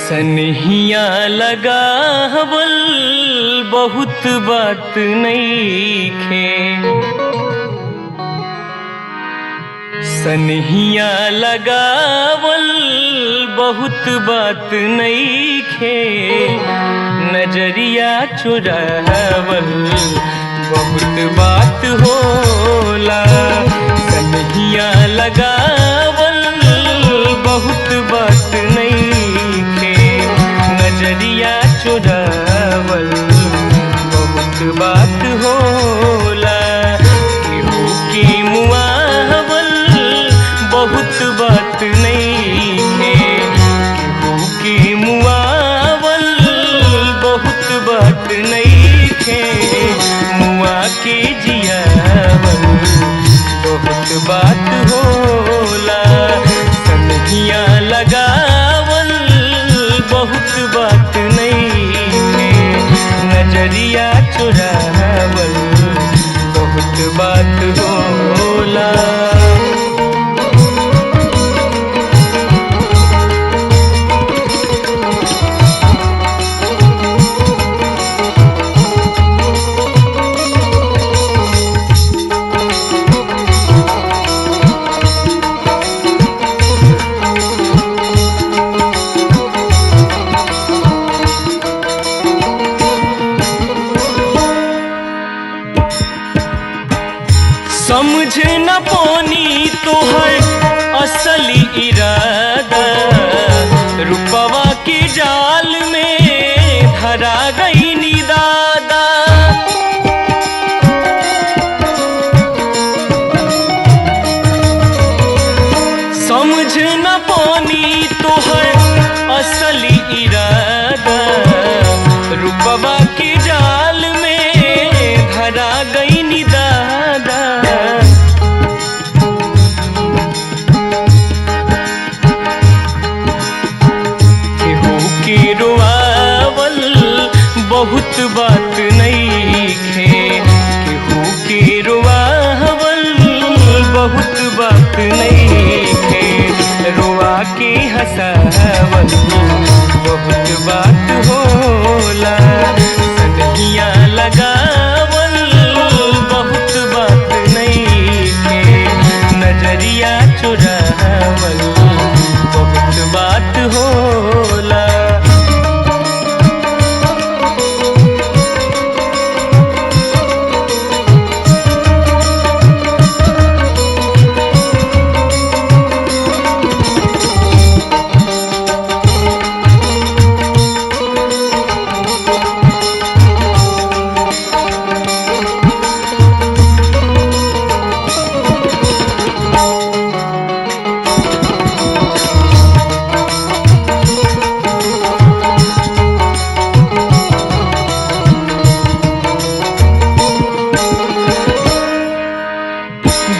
सनहिया लगावल बहुत बात नइखे। सनहिया लगावल बहुत बात नइखे। नजरिया चुरावल बहुत बात होला। सनहिया लगावल बहुत बात नइखे। नजरिया चुरावल बहुत बात होला। केहू के मुआवल बहुत बात नइखे। केहू के मुआवल बहुत बात नइखे। मुआ के जियावल बहुत बात होला। सनहिया लगावल बहुत बात नइखे। नजरिया चुरावल बहुत बात होला। समझ न पानी तोहर असली इरादा। रुपवा के जाल में धरा गई नी दादा। समझ न पानी तोहर असली इरादा। रुपवा के जाल में धरा गई नी दादा। रोआवल बहुत बात नइखे। केहू के रोआवल बहुत बात नइखे। रोआ के हंसावल बहुत बात होला। सनहिया लगावल बहुत बात नइखे। नजरिया चुरावल बहुत बात होला।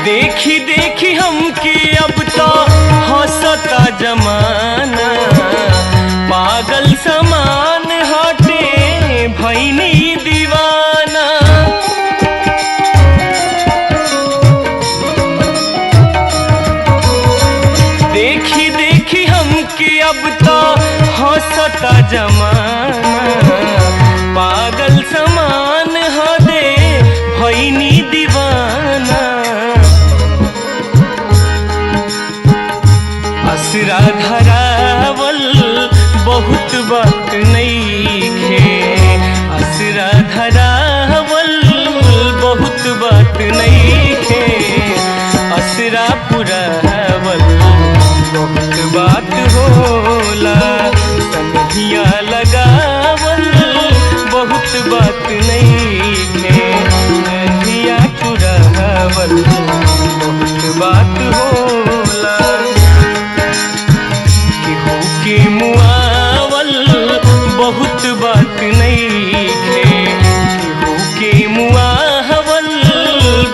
देखी देखी हमके अब तो हंसता जमाना। पागल समान हटे भइनी दीवाना। देखी देखी हमके अब तो हंसता जमाना। पागल समान हटे भइनी दीवाना। असरा धरावल बहुत बात नइखे। असरा धरावल बहुत बात नइखे। असरा पुरावल बहुत बात होला। सनहिया लगावल बहुत बात नइखे। नजरिया चुरावल बहुत बात होला। के मुआवल बहुत बात नइखे। केहू के मुआवल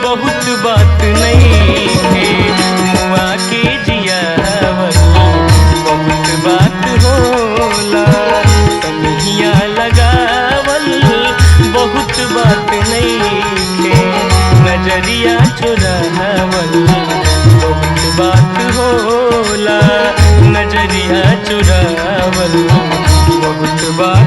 बहुत बात नइखे। मुआ के जियावल बहुत बात होला। सनहिया लगावल बहुत बात नइखे। नजरिया चुरावल बहुत बात होला। नजर नजरिया चुरावल बहुत बात